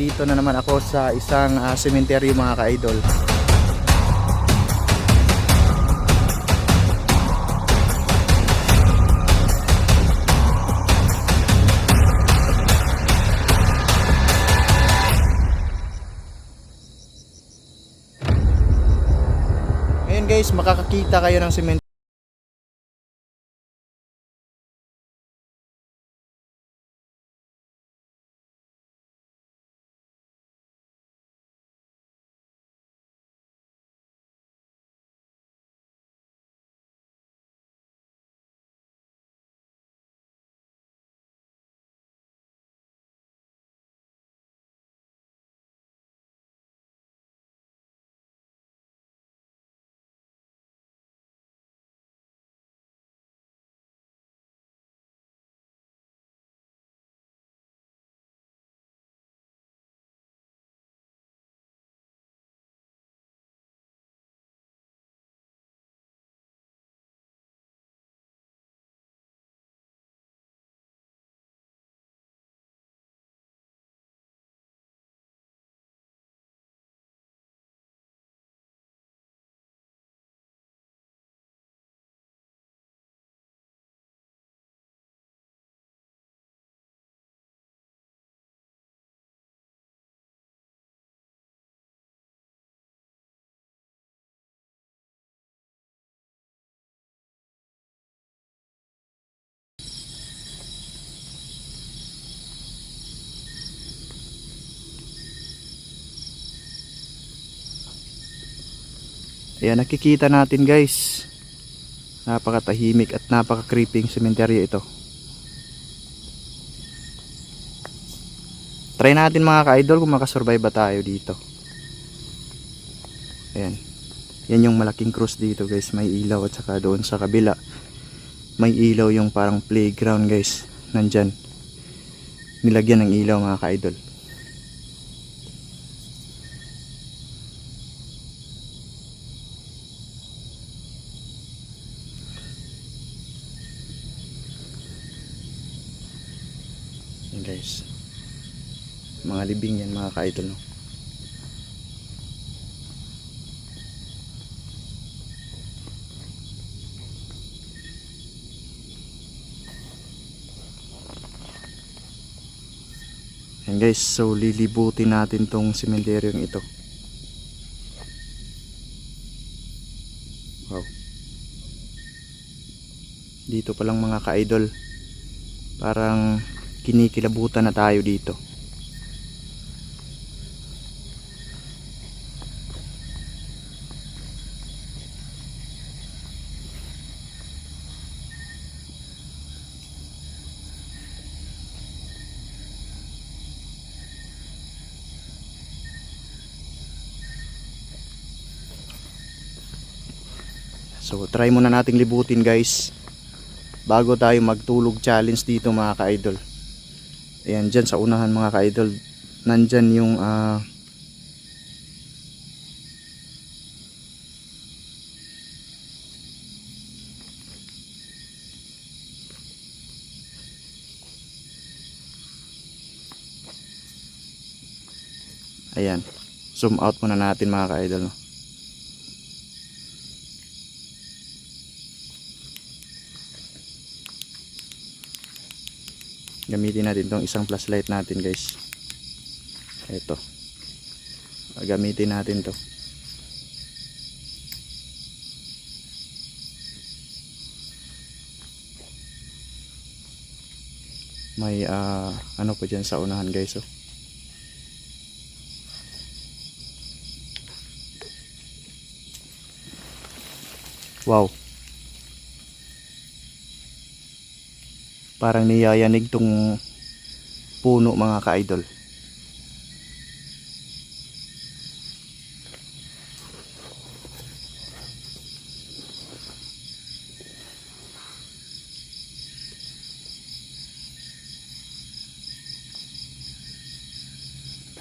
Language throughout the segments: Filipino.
Dito na naman ako sa isang sementeryo mga ka-idol. Ngayon guys, makakakita kayo ng sementeryo. Ayan, nakikita natin guys, napakatahimik at napaka-creeping sementeryo ito. Try natin mga ka-idol kung makasurvive ba tayo dito. Ayan, yan yung malaking cross dito guys, may ilaw, at saka doon sa kabila may ilaw, yung parang playground guys, nandyan nilagyan ng ilaw mga ka-idol. Yan guys, mga libing yan mga ka-idol, no? Yan guys, so lilibutin natin tong sementeryong ito. Wow, dito pa lang mga ka-idol, parang kinikilabutan na tayo dito. So try muna nating libutin guys bago tayo magtulog challenge dito mga ka-idol. Ayan, dyan sa unahan mga ka-idol, nandyan yung ayan, zoom out muna natin mga ka-idol, no? Gamitin natin tong isang flashlight natin guys. Ito, gamitin natin to. May ano po dyan sa unahan guys, oh. Wow, parang niyayanig tong puno mga ka-idol.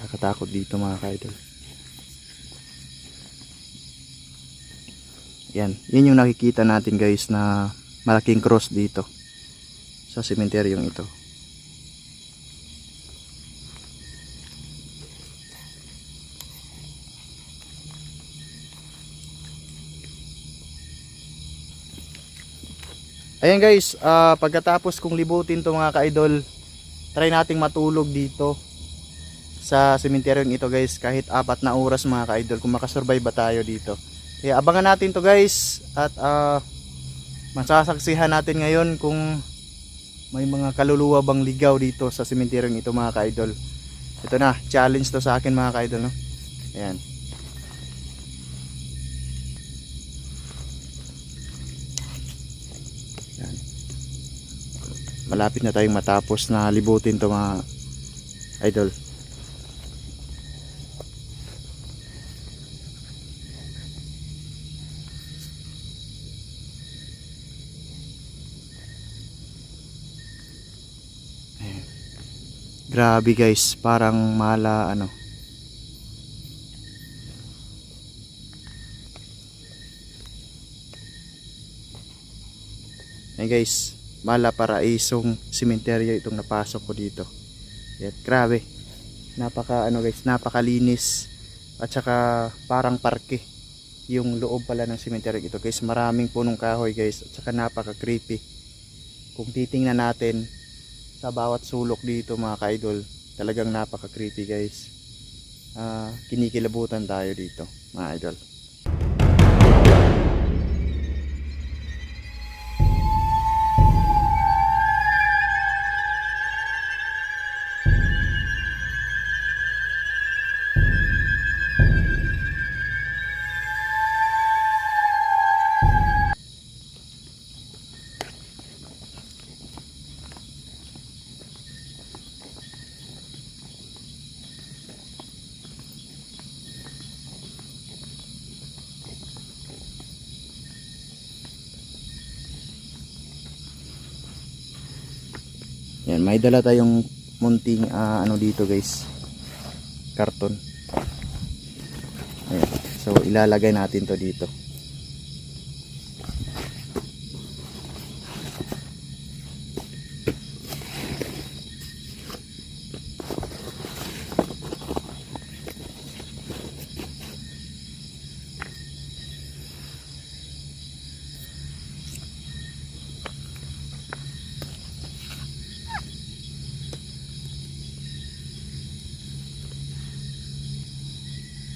Nakakatakot dito mga ka-idol. Yan, yun yung nakikita natin guys na malaking cross dito sa sementeryong ito. Ayan guys, pagkatapos kong libutin to mga ka-idol, try nating matulog dito sa sementeryo ito guys, kahit 4 na oras mga ka-idol, kung makasurvive ba tayo dito. Kaya abangan natin to guys, at masasaksihan natin ngayon kung may mga kaluluwa bang ligaw dito sa sementeryo ito mga ka-idol. Ito na, challenge to sa akin mga ka-idol, no? Ayan. Ayan. Malapit na tayong matapos na libutin to mga idol. Grabe guys, parang mala ano. Hey guys, mala paraisong sementeryo itong napasok ko dito. At grabe. Napaka ano guys, napakalinis at saka parang parke yung loob pala ng sementeryo ito guys. Maraming punong kahoy guys at saka napaka creepy. Kung titingnan natin sa bawat sulok dito mga ka-idol, talagang napaka creepy guys. Kinikilabutan tayo dito mga idol. Yan, may dala tayong munting ano dito guys, karton. Ayan. So ilalagay natin to dito.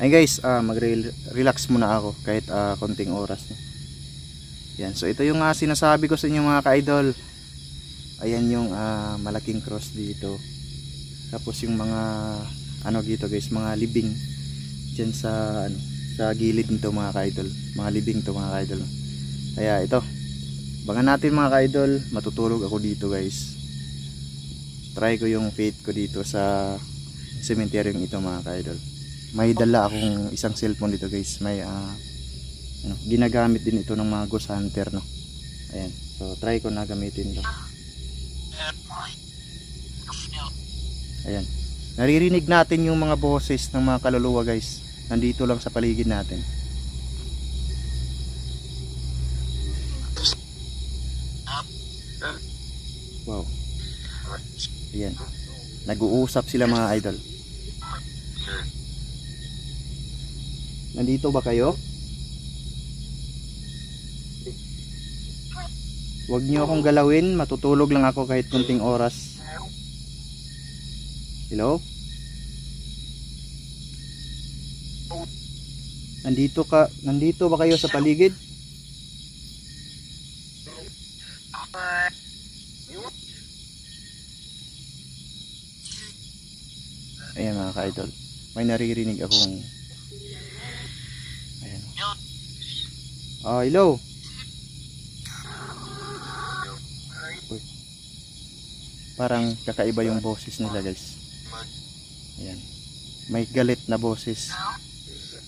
Ay guys, mag-relax muna ako kahit konting oras. Yan, so ito yung sinasabi ko sa inyo mga ka-idol. Ayan yung malaking cross dito. Tapos yung mga ano dito guys, mga libing diyan sa ano, sa gilid nito mga ka-idol. Mga libing to mga ka-idol. Kaya ito, abangan natin mga ka-idol, matutulog ako dito guys. Try ko yung faith ko dito sa sementeryo ito mga ka-idol. May dala akong isang cellphone dito guys. May ano, ginagamit din ito ng mga ghost hunter, no. Ayan. So try ko na gamitin 'to. Ayan. Naririnig natin yung mga boses ng mga kaluluwa guys. Nandito lang sa paligid natin. Wow. Ayan. Nag-uusap sila mga idol. Nandito ba kayo? Huwag niyo akong galawin, matutulog lang ako kahit kunting oras. Hello? Nandito ba kayo sa paligid? Ayan mga ka-idol, may naririnig akong hello. Uy. Parang kakaiba yung boses nila guys. Ayan. May galit na boses.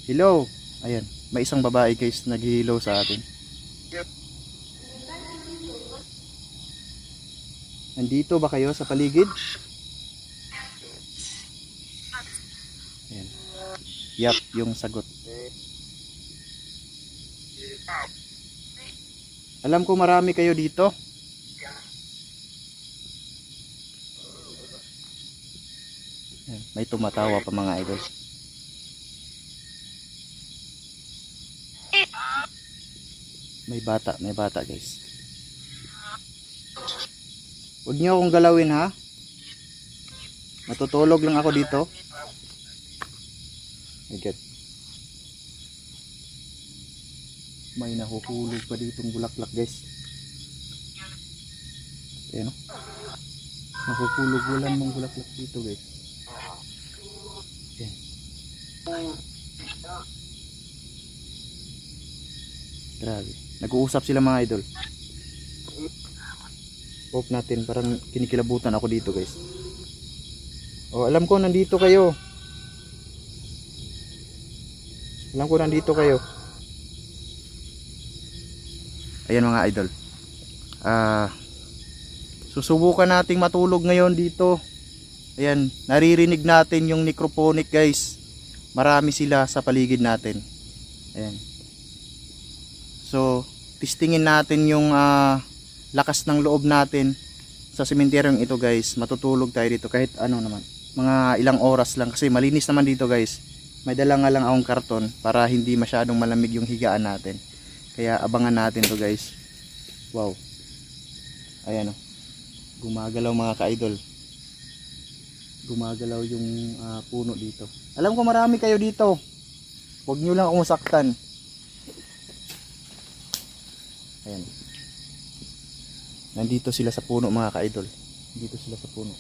Hello. Ayan. May isang babae guys nag-hello sa atin. Nandito ba kayo sa paligid? Ayan. Yap, yung sagot. Alam ko marami kayo dito. May tumatawa pa mga idol. May bata guys. Huwag niyo akong galawin ha. Matutulog lang ako dito. Agad. May nahuhulog pa ditong bulaklak guys. Ayan o. Nahuhulog-hulan mong bulaklak dito guys. Ayan. Grabe. Nag-uusap sila mga idol. Hope natin, parang kinikilabutan ako dito guys. Oh, alam ko nandito kayo. Alam ko nandito kayo. Ayan mga idol. Susubukan nating matulog ngayon dito. Ayan, naririnig natin yung necrophonic guys. Marami sila sa paligid natin. Ayan. So, testingin natin yung lakas ng loob natin sa sementeryong ito guys. Matutulog tayo dito kahit ano naman. Mga ilang oras lang kasi malinis naman dito guys. May dala nga lang akong karton para hindi masyadong malamig yung higaan natin. Kaya abangan natin to guys. Wow. Ayan o. Gumagalaw mga ka-idol. Gumagalaw yung puno dito. Alam ko marami kayo dito. Huwag nyo lang akong saktan. Ayan. Nandito sila sa puno mga ka-idol. Nandito sila sa puno.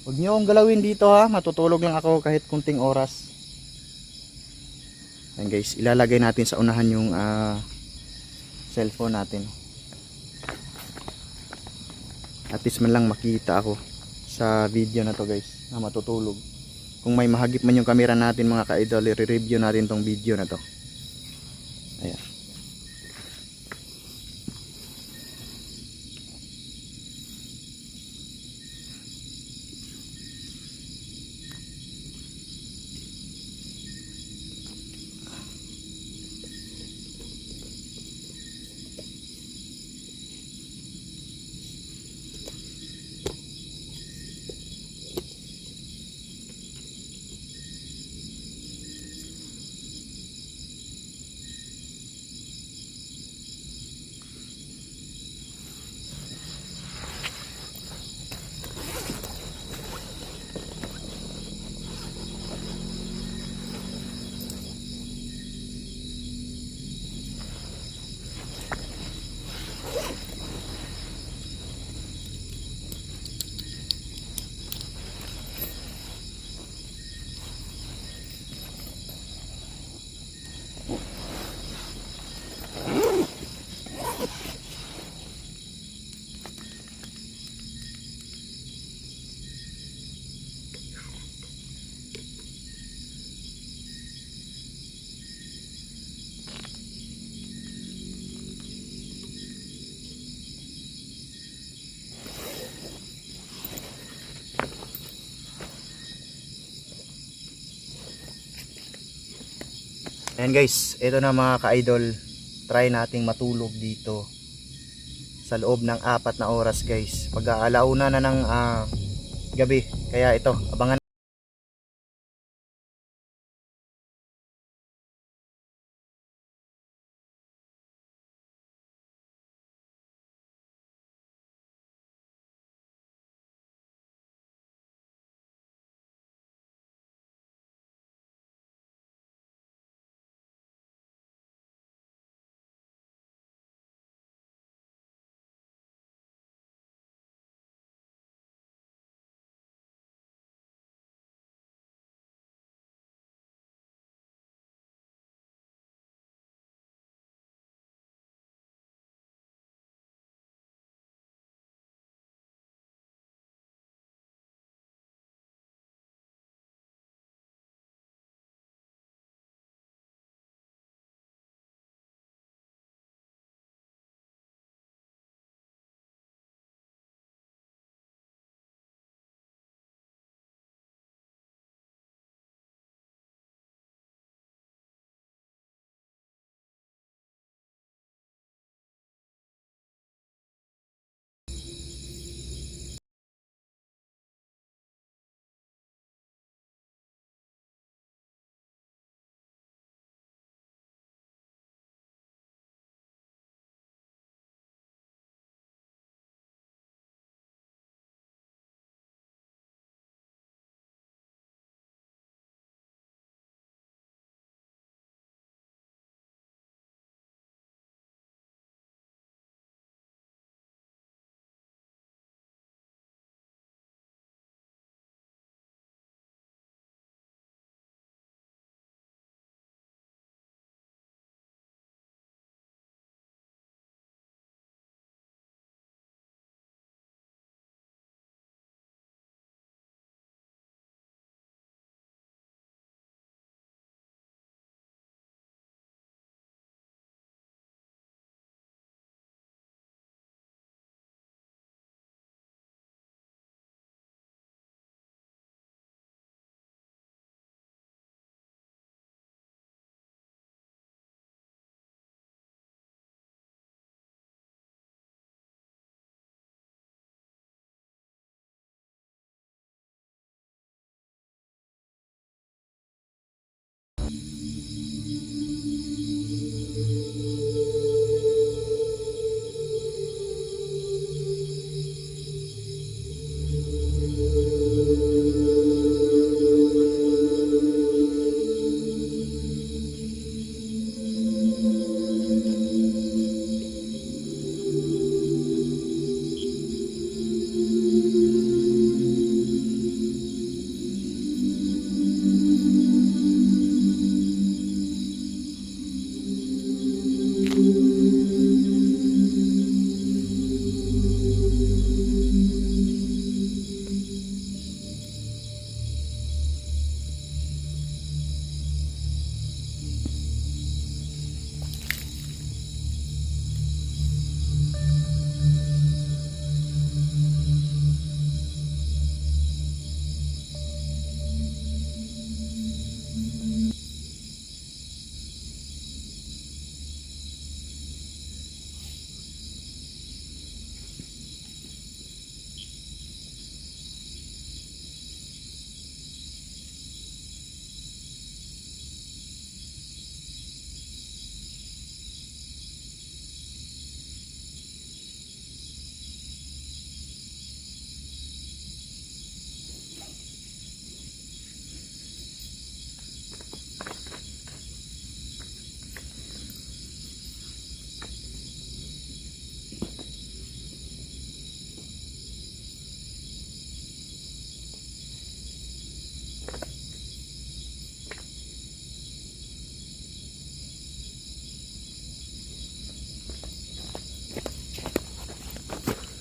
Huwag nyo akong galawin dito ha. Matutulog lang ako kahit kunting oras. Ayan guys. Ilalagay natin sa unahan yung cellphone natin. At least man lang makita ako sa video na to guys. Na matutulog. Kung may mahagip man yung camera natin mga ka-idol, i-review natin tong video na to. Ayan. Ayan guys, ito na mga ka-idol. Try nating matulog dito sa loob ng 4 na oras guys. Pag-aalauna na ng gabi. Kaya ito, abangan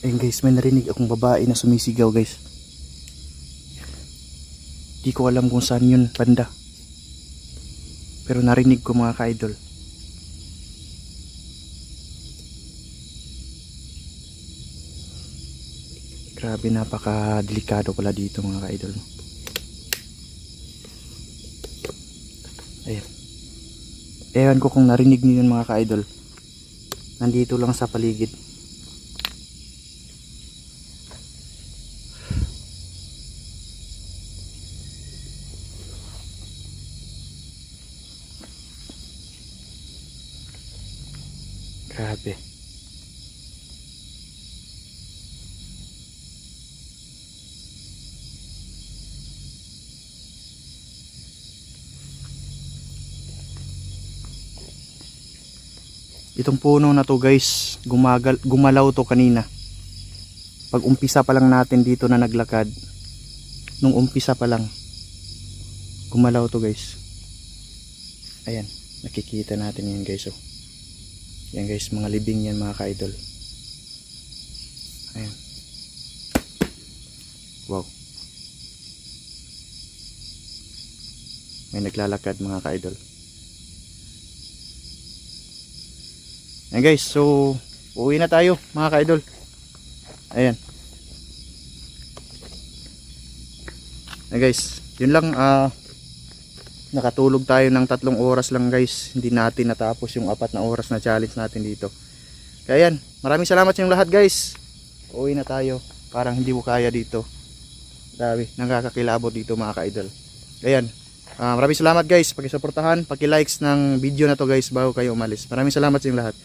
Ayun guys, may narinig akong babae na sumisigaw guys. Di ko alam kung saan yun banda. Pero narinig ko mga ka-idol. Grabe, napaka-delikado pala dito mga ka-idol. Ayan. Ewan ko kung narinig niyo yun mga ka-idol. Nandito lang sa paligid. Grabe. Itong puno na to guys, gumalaw to kanina. Pag umpisa pa lang natin dito na naglakad, nung umpisa pa lang, gumalaw to guys. Ayan, nakikita natin yan guys. Oh. Yan guys, mga libing yan mga ka-idol. Ayan. Wow. May naglalakad mga ka-idol. Ayan guys, so uuwi na tayo mga ka-idol. Ayan. Ayan guys, yun lang. Nakatulog tayo ng 3 oras lang guys. Hindi natin natapos yung 4 na oras na challenge natin dito. Kaya yan, maraming salamat sa inyong lahat guys. Uuwi na tayo. Parang hindi mo kaya dito. Grabe, nakakakilabot dito mga ka-idol. Ayan. Maraming salamat guys, pakisuportahan, paki-likes ng video na to guys bago kayo umalis. Maraming salamat sa inyong lahat.